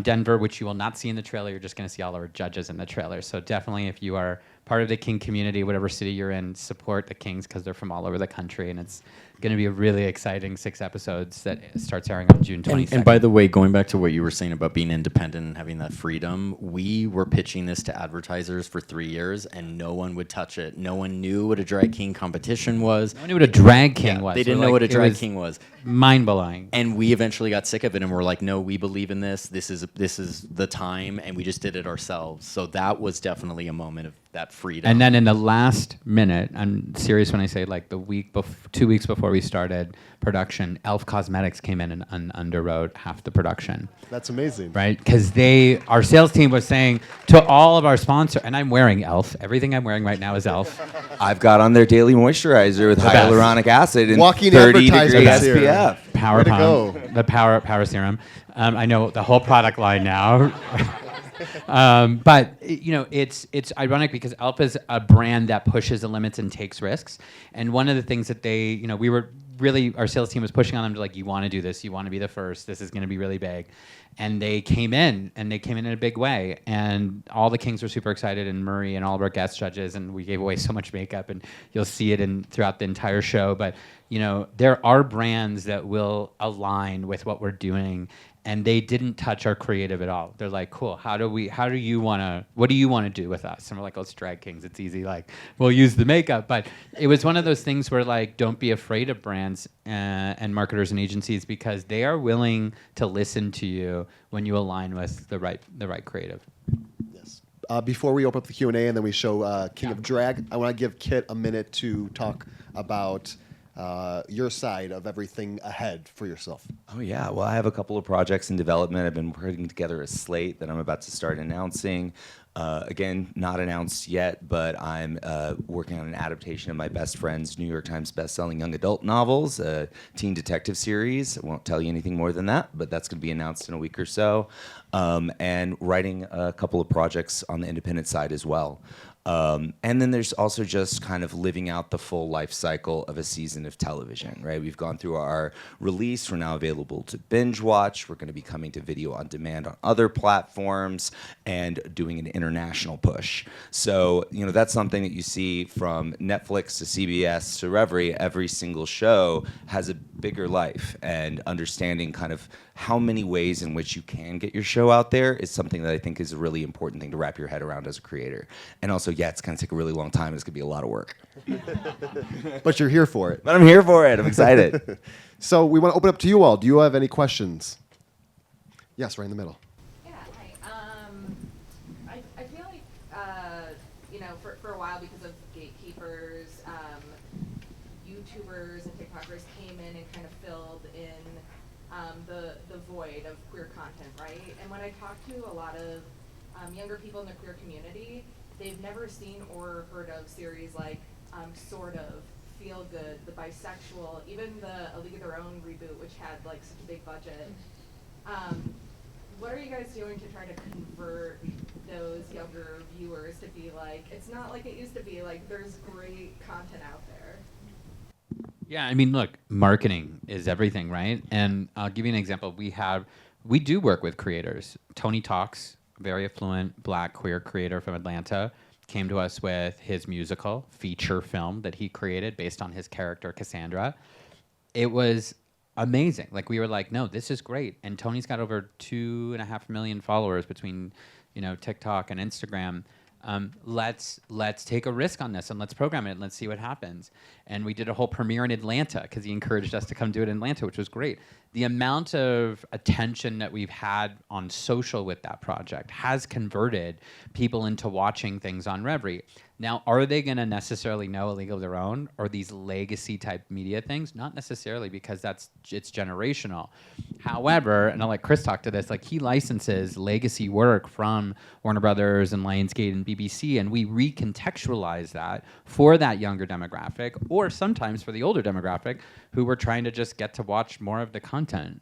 Denver, which you will not see in the trailer. You're just going to see all our judges in the trailer. So definitely, if you are part of the king community, whatever city you're in, support the kings because they're from all over the country, and it's going to be a really exciting 6 episodes that starts airing on June 22nd. And by the way, going back to what you were saying about being independent and having that freedom, we were pitching this to advertisers for 3 years, and no one would touch it. No one knew what a drag king competition was. No one knew what a drag king was. They didn't know what a drag king was. Mind-blowing. And we eventually got sick of it, and we're like, no, we believe in this. This is the time, and we just did it ourselves. So that was definitely a moment of that freedom. And then in the last minute, I'm serious when I say like 2 weeks before we started production, Elf Cosmetics came in and underwrote half the production. That's amazing. Right? Because our sales team was saying to all of our sponsors, and I'm wearing Elf. Everything I'm wearing right now is Elf. I've got on their daily moisturizer with hyaluronic acid and Walking 30 degree advertisement SPF. Power Pump, the power serum. I know the whole product line now. But it's ironic because Elf is a brand that pushes the limits and takes risks. And one of the things that we were really, our sales team was pushing on them to like, you want to do this, you want to be the first, this is going to be really big. And they came in in a big way. And all the kings were super excited, and Murray and all of our guest judges, and we gave away so much makeup, and you'll see it throughout the entire show. But there are brands that will align with what we're doing. and they didn't touch our creative at all. They're like, cool, what do you want to do with us? And we're like, let's drag kings. It's easy. Like, we'll use the makeup. But it was one of those things where, like, don't be afraid of brands and marketers and agencies, because they are willing to listen to you when you align with the right creative. Yes. Before we open up the Q&A and then we show King of Drag, I want to give Kit a minute to talk about your side of everything ahead for yourself. Oh yeah, well, I have a couple of projects in development. I've been putting together a slate that I'm about to start announcing. Again, not announced yet, but I'm working on an adaptation of my best friend's New York Times bestselling young adult novels, a teen detective series. I won't tell you anything more than that, but that's going to be announced in a week or so. And writing a couple of projects on the independent side as well. And then there's also just kind of living out the full life cycle of a season of television, right? We've gone through our release. We're now available to binge watch. We're going to be coming to video on demand on other platforms and doing an international push. So, you know, that's something that you see from Netflix to CBS to Revry. Every single show has a bigger life, and understanding kind of how many ways in which you can get your show out there is something that I think is a really important thing to wrap your head around as a creator. And also, yeah, it's going to take a really long time. It's going to be a lot of work. But you're here for it. But I'm here for it. I'm excited. So we want to open up to you all. Do you have any questions? Yes, right in the middle. Yeah, hi. I feel like, you know, for a while, because of gatekeepers, YouTubers and TikTokers came in and kind of filled in the void of queer content, right? And when I talk to a lot of younger people in the queer community, they've never seen or heard of series like Sort of, Feel Good, The Bisexual, even the A League of Their Own reboot, which had like such a big budget. What are you guys doing to try to convert those younger viewers to be like, it's not like it used to be, like there's great content out there? Yeah, I mean, look, marketing is everything, right? And I'll give you an example. We do work with creators. Tony Talks, very affluent black queer creator from Atlanta, came to us with his musical feature film that he created based on his character Cassandra. It was amazing. Like, we were like, no, this is great. And Tony's got over 2.5 million followers between, you know, TikTok and Instagram. Let's take a risk on this and let's program it and let's see what happens. And we did a whole premiere in Atlanta because he encouraged us to come do it in Atlanta, which was great. The amount of attention that we've had on social with that project has converted people into watching things on Revry. Now, are they going to necessarily know A League of Their Own or these legacy type media things? Not necessarily, because it's generational. However, and I'll let Chris talk to this, like, he licenses legacy work from Warner Brothers and Lionsgate and BBC, and we recontextualize that for that younger demographic, or sometimes for the older demographic who were trying to just get to watch more of the content.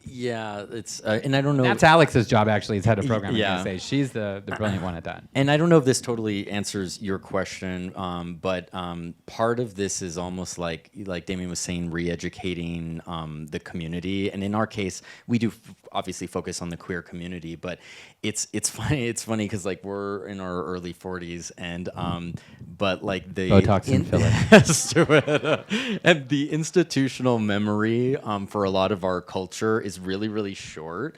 Yeah, it's and I don't know. That's Alex's job, actually, as head of programming. Yeah, she's the brilliant one at that. And I don't know if this totally answers your question, but part of this is almost like Damian was saying, re-educating the community. And in our case, we do obviously focus on the queer community, but it's funny. It's funny because, like, we're in our early 40s, and but like the Botox and filler. And the institutional memory for a lot of our culture is really, really short.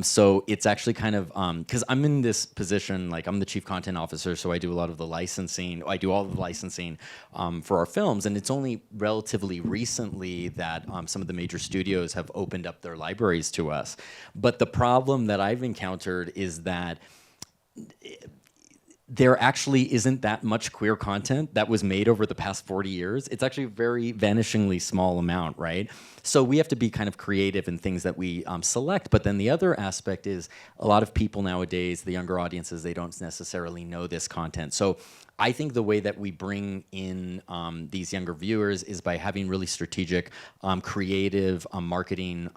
So it's actually kind of, because I'm in this position, like, I'm the chief content officer, so I do a lot of the licensing. I do all of the licensing for our films, and it's only relatively recently that some of the major studios have opened up their libraries to us. But the problem that I've encountered is that there actually isn't that much queer content that was made over the past 40 years. It's actually a very vanishingly small amount, right? So we have to be kind of creative in things that we select. But then the other aspect is a lot of people nowadays, the younger audiences, they don't necessarily know this content. So I think the way that we bring in these younger viewers is by having really strategic, creative marketing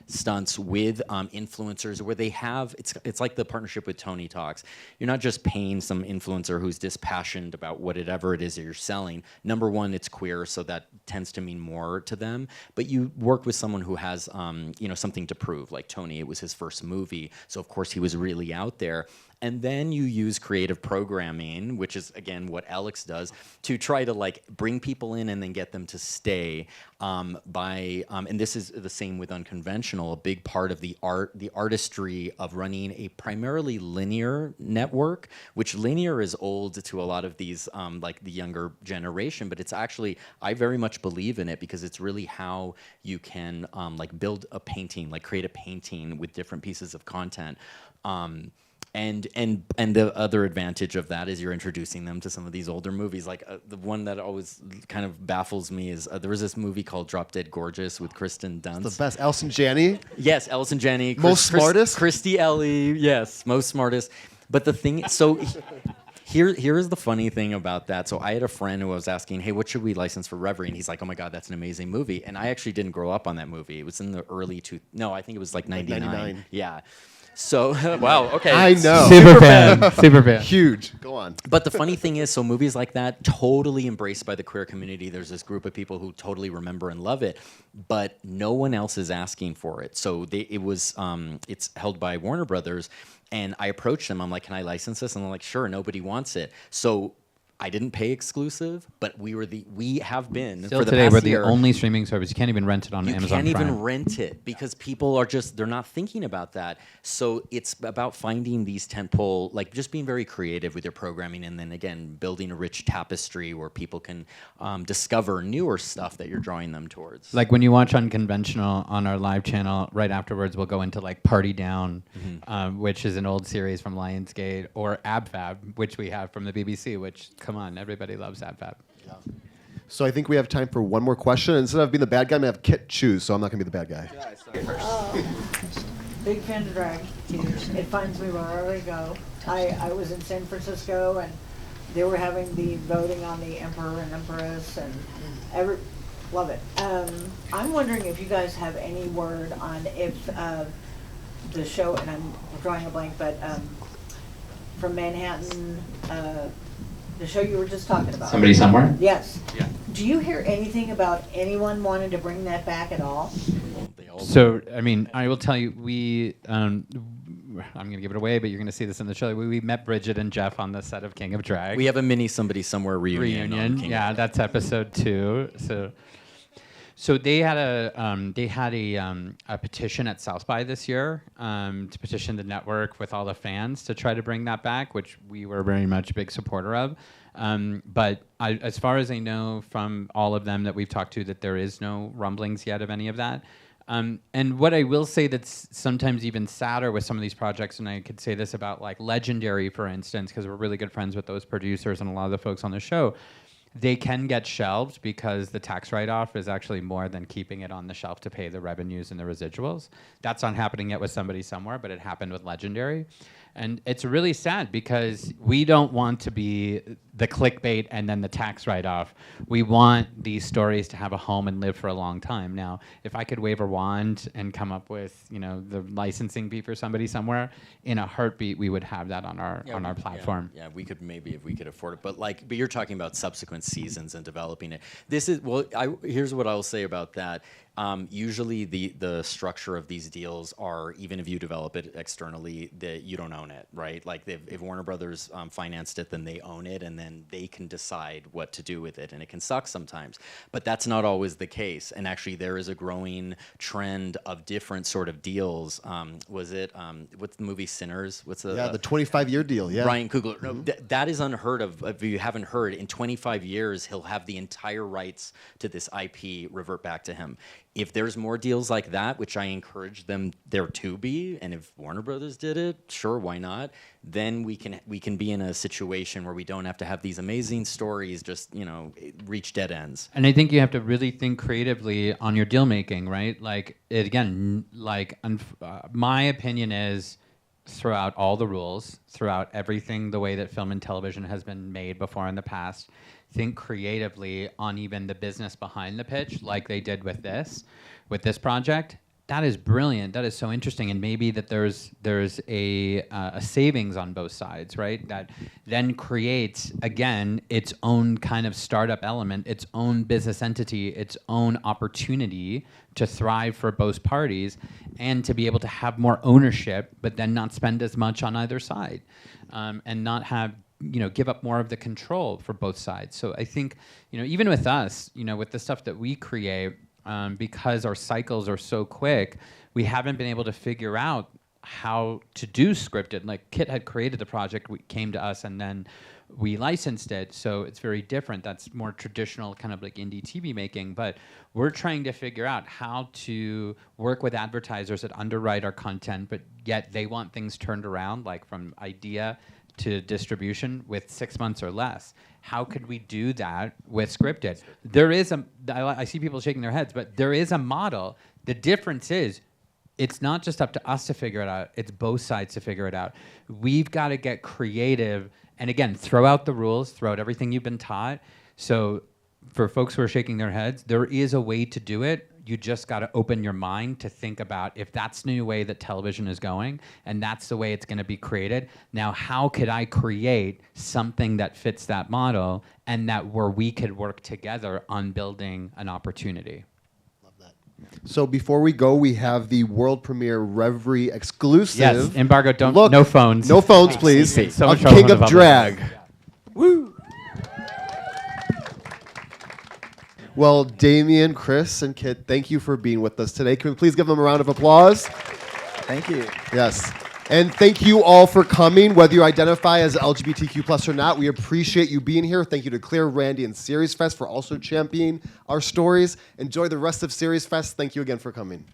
stunts with influencers, where they have, it's like the partnership with Tony Talks. You're not just paying some influencer who's dispassionate about whatever it is that you're selling. Number one, it's queer, so that tends to mean more to them. But you work with someone who has something to prove. Like Tony, it was his first movie, so of course he was really out there. And then you use creative programming, which is, again, what Alex does, to try to like bring people in and then get them to stay and this is the same with unconventional. A big part of the artistry of running a primarily linear network, which linear is old to a lot of these, like the younger generation, but it's actually, I very much believe in it because it's really how you can like build a painting, like create a painting with different pieces of content. And the other advantage of that is you're introducing them to some of these older movies. Like the one that always kind of baffles me is there was this movie called Drop Dead Gorgeous with Kristen Dunst. The best. Allison Janney? Yes, Allison Janney. Most smartest? Christy Ellie, yes, most smartest. But the thing, so here is the funny thing about that. So I had a friend who was asking, hey, what should we license for Revry? And he's like, oh my God, that's an amazing movie. And I actually didn't grow up on that movie. It was in the early I think it was like 99. 99. Yeah. So, wow, okay. I know. Super fan. Super fan. Huge. Go on. But the funny thing is, so movies like that, totally embraced by the queer community. There's this group of people who totally remember and love it, but no one else is asking for it. So it's held by Warner Brothers, and I approached them. I'm like, can I license this? And they're like, sure, nobody wants it. So I didn't pay exclusive, but we have been Still for the today, past we're the year. only streaming service. You can't even rent it on Amazon Prime. You can't even rent it because people are they're not thinking about that. So it's about finding these tentpole, like just being very creative with your programming, and then again, building a rich tapestry where people can discover newer stuff that you're drawing them towards. Like when you watch Unconventional on our live channel, right afterwards we'll go into like Party Down, which is an old series from Lionsgate, or Ab Fab, which we have from the BBC, which, come on, everybody loves Ab Fab. Yeah. So I think we have time for one more question. Instead of being the bad guy, I'm going to have Kit choose, so I'm not going to be the bad guy. Big fan of drag. It finds me wherever I go. I was in San Francisco, and they were having the voting on the Emperor and Empress, and love it. I'm wondering if you guys have any word on if the show, and I'm drawing a blank, but from Manhattan, the show you were just talking about. Somebody Somewhere? Yes. Yeah. Do you hear anything about anyone wanting to bring that back at all? So, I mean, I will tell you, I'm going to give it away, but you're going to see this in the show. We met Bridget and Jeff on the set of King of Drag. We have a mini Somebody Somewhere reunion. Yeah, that's episode 2. So they had a petition at South by this year to petition the network with all the fans to try to bring that back, which we were very much a big supporter of. But as far as I know from all of them that we've talked to, that there is no rumblings yet of any of that. And what I will say that's sometimes even sadder with some of these projects, and I could say this about like Legendary, for instance, because we're really good friends with those producers and a lot of the folks on the show, they can get shelved because the tax write-off is actually more than keeping it on the shelf to pay the revenues and the residuals. That's not happening yet with Somebody Somewhere, but it happened with Legendary. And it's really sad because we don't want to be the clickbait and then the tax write-off. We want these stories to have a home and live for a long time. Now, if I could wave a wand and come up with, the licensing fee for Somebody Somewhere, in a heartbeat, we would have that on our platform. Yeah, we could maybe if we could afford it. But you're talking about subsequent seasons and developing it. Here's what I'll say about that. Usually the structure of these deals are, even if you develop it externally, that you don't own it, right? Like if Warner Brothers financed it, then they own it, and then they can decide what to do with it, and it can suck sometimes. But that's not always the case, and actually there is a growing trend of different sort of deals. What's the movie Sinners? the 25-year deal, yeah. Ryan Coogler. No, that is unheard of. If you haven't heard, in 25 years, he'll have the entire rights to this IP revert back to him. If there's more deals like that, which I encourage them there to be, and if Warner Brothers did it, sure, why not? Then we can be in a situation where we don't have to have these amazing stories just reach dead ends. And I think you have to really think creatively on your deal making, right? My opinion is, throughout all the rules, throughout everything, the way that film and television has been made before in the past, think creatively on even the business behind the pitch, like they did with this project, that is brilliant. That is so interesting. And maybe that there's a savings on both sides, right? That then creates, again, its own kind of startup element, its own business entity, its own opportunity to thrive for both parties and to be able to have more ownership, but then not spend as much on either side, and not have, give up more of the control for both sides. So I think, even with us, with the stuff that we create, because our cycles are so quick, we haven't been able to figure out how to do scripted. Like Kit had created the project, came to us, and then we licensed it. So it's very different. That's more traditional kind of like indie TV making. But we're trying to figure out how to work with advertisers that underwrite our content, but yet they want things turned around, like from idea to distribution with 6 months or less. How could we do that with scripted? There is I see people shaking their heads, but there is a model. The difference is, it's not just up to us to figure it out, it's both sides to figure it out. We've got to get creative, and again, throw out the rules, throw out everything you've been taught. So for folks who are shaking their heads, there is a way to do it. You just got to open your mind to think about, if that's the new way that television is going, and that's the way it's going to be created, now how could I create something that fits that model, and that where we could work together on building an opportunity? So before we go, we have the world premiere Revry exclusive. Yes, embargo, Look, no phones. No phones, please. So of King of Drag. Woo! Well, Damian, Chris, and Kit, thank you for being with us today. Can we please give them a round of applause? Thank you. Yes. And thank you all for coming, whether you identify as LGBTQ+ or not. We appreciate you being here. Thank you to Claire, Randy, and SeriesFest for also championing our stories. Enjoy the rest of SeriesFest. Thank you again for coming.